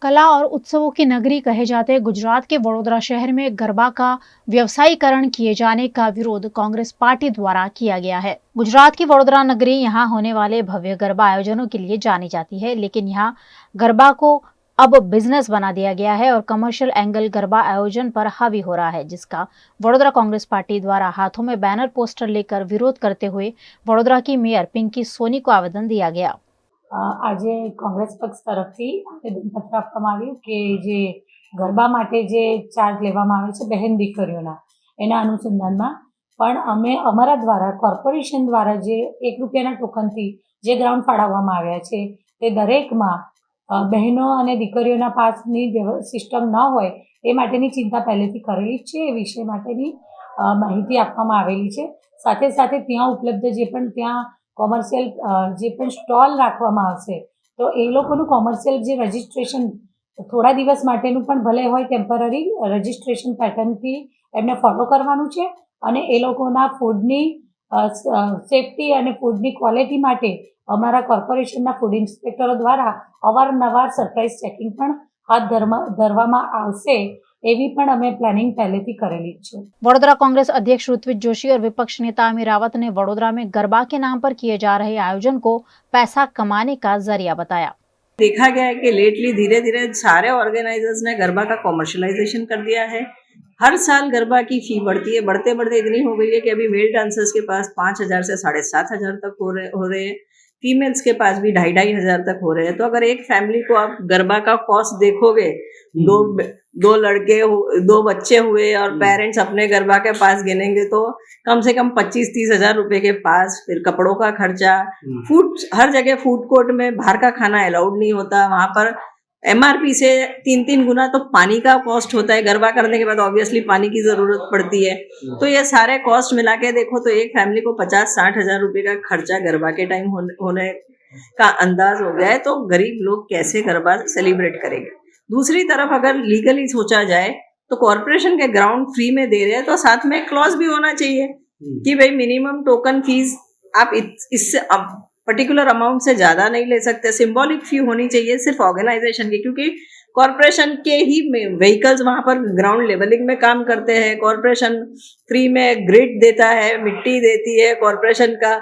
कला और उत्सवों की नगरी कहे जाते गुजरात के वडोदरा शहर में गरबा का व्यवसायीकरण किए जाने का विरोध कांग्रेस पार्टी द्वारा किया गया है। गुजरात की वडोदरा नगरी यहां होने वाले भव्य गरबा आयोजनों के लिए जानी जाती है, लेकिन यहां गरबा को अब बिजनेस बना दिया गया है और कमर्शियल एंगल गरबा आयोजन पर हावी हो रहा है, जिसका वडोदरा कांग्रेस पार्टी द्वारा हाथों में बैनर पोस्टर लेकर विरोध करते हुए वडोदरा की मेयर पिंकी सोनी को आवेदन दिया गया। आज कांग्रेस पक्ष तरफथी आवेदनपत्र आपवामां आव्युं के जे गरबा माटे जे चार्ज लेवामां आवे छे बहन दीकरीओना एना अनुसंधानमां पण अमे अमारा द्वारा कोर्पोरेशन द्वारा जे 1 रूपियाना टोकनथी जे ग्राउंड फाळववामां आव्या छे ते दरेकमां बहनों अने दीकरीओना पासनी सिस्टम न होय ए माटेनी चिंता पहेलेथी करेली ज छे। ए विषय माटेनी माहिती आपवामां आवेली छे। साथे साथे त्यां उपलब्ध जे पण त्यां कॉमर्शियल जे पण स्टॉल राखवामां आवशे तो ए लोकोनुं कॉमर्शियल जे रजिस्ट्रेशन थोड़ा दिवस माटेनुं पण भले होय टेम्पररी रजिस्ट्रेशन पेटर्नथी एमने फॉलो करवानुं छे अने ए लोकोना फूडनी सेफ्टी अने फूडनी क्वॉलिटी माटे अमारा कॉर्पोरेशनना फूड इंस्पेक्टरो द्वारा अवारनवार सरप्राइज चेकिंग पण हाथ धरवामां आवशे एवी पण अमे प्लानिंग पहलेथी करेली छे। वडोदरा कांग्रेस अध्यक्ष ऋत्विज जोशी और विपक्ष नेता अमीर रावत ने वडोदरा में गरबा के नाम पर किए जा रहे आयोजन को पैसा कमाने का जरिया बताया। देखा गया है कि लेटली धीरे धीरे सारे ऑर्गेनाइजर्स ने गरबा का कॉमर्शलाइजेशन कर दिया है। हर साल गरबा की फी बढ़ती है, बढ़ते बढ़ते इतनी हो गई है कि अभी मेल डांसर्स के पास 5,000 से 7,500 तक हो रहे हैं। फीमेल्स के पास भी 2,500 तक हो रहे हैं। तो अगर एक फैमिली को आप गरबा का कॉस्ट देखोगे, दो लड़के, 2 बच्चे हुए और पेरेंट्स अपने गरबा के पास गिनेंगे तो कम से कम 25-30 हजार रुपए के पास। फिर कपड़ों का खर्चा, फूड, हर जगह फूड कोर्ट में बाहर का खाना अलाउड नहीं होता, वहां पर MRP से 3-3 गुना तो पानी का कॉस्ट होता है। गरबा करने के बाद ऑब्वियसली पानी की जरूरत पड़ती है। तो ये सारे कॉस्ट मिला के देखो तो एक फैमिली को 50-60 हजार रुपए का खर्चा गरबा के टाइम होने का अंदाज हो गया है। तो गरीब लोग कैसे गरबा सेलिब्रेट करेंगे। दूसरी तरफ अगर लीगली सोचा जाए तो कॉर्पोरेशन के ग्राउंड फ्री में दे रहे हैं तो साथ में क्लॉज भी होना चाहिए कि भाई मिनिमम टोकन फीस आप इससे पर्टिकुलर अमाउंट से ज्यादा नहीं ले सकते। सिंबॉलिक फी होनी चाहिए सिर्फ ऑर्गेनाइजेशन की, क्योंकि कॉर्पोरेशन के ही व्हीकल्स वहां पर ग्राउंड लेवलिंग में काम करते हैं। कॉर्पोरेशन फ्री में ग्रिड देता है, मिट्टी देती है कॉर्पोरेशन का,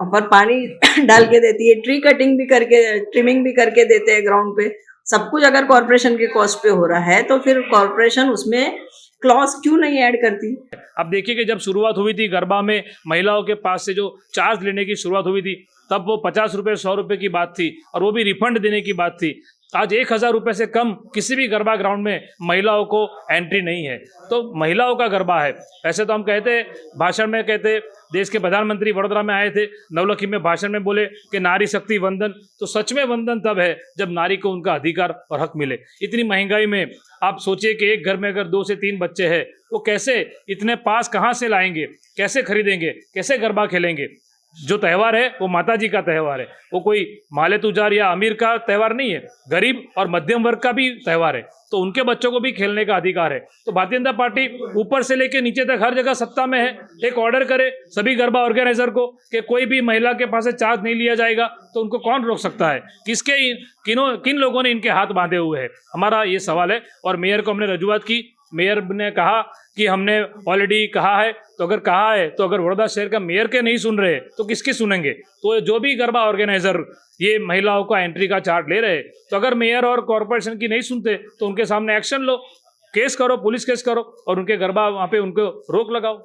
और पानी डाल के देती है, ट्री कटिंग भी करके, ट्रिमिंग भी करके देते हैं ग्राउंड पे। सब कुछ अगर कॉर्पोरेशन के कॉस्ट पे हो रहा है तो फिर कॉर्पोरेशन उसमें क्लॉज क्यों नहीं ऐड करती। अब देखिए कि जब शुरुआत हुई थी गरबा में महिलाओं के पास से जो चार्ज लेने की शुरुआत हुई थी तब वो 50 रुपये 100 रुपये की बात थी और वो भी रिफंड देने की बात थी। आज 1,000 रुपये से कम किसी भी गरबा ग्राउंड में महिलाओं को एंट्री नहीं है। तो महिलाओं का गरबा है। वैसे तो हम कहते भाषण में कहते, देश के प्रधानमंत्री वडोदरा में आए थे, नवलखी में भाषण में बोले कि नारी शक्ति वंदन। तो सच में वंदन तब है जब नारी को उनका अधिकार और हक मिले। इतनी महंगाई में आप सोचिए कि एक घर में अगर 2 से 3 बच्चे हैं वो कैसे इतने पास कहाँ से लाएंगे, कैसे खरीदेंगे, कैसे गरबा खेलेंगे। जो त्यौहार है वो माता जी का त्यौहार है, वो कोई माले तुजार या अमीर का त्यौहार नहीं है, गरीब और मध्यम वर्ग का भी त्यौहार है। तो उनके बच्चों को भी खेलने का अधिकार है। तो भारतीय जनता पार्टी ऊपर से लेके नीचे तक हर जगह सत्ता में है। एक ऑर्डर करे सभी गरबा ऑर्गेनाइजर को कि कोई भी महिला के पास से चार्ज नहीं लिया जाएगा, तो उनको कौन रोक सकता है। किन लोगों ने इनके हाथ बांधे हुए हैं, हमारा ये सवाल है। और मेयर को हमने रजूआत की, मेयर ने कहा कि हमने ऑलरेडी कहा है। तो अगर कहा है तो अगर वडोदरा शहर का मेयर के नहीं सुन रहे तो किसकी सुनेंगे। तो जो भी गरबा ऑर्गेनाइजर ये महिलाओं का एंट्री का चार्ज ले रहे, तो अगर मेयर और कॉर्पोरेशन की नहीं सुनते तो उनके सामने एक्शन लो, केस करो, पुलिस केस करो और उनके गरबा वहां पे उनको रोक लगाओ।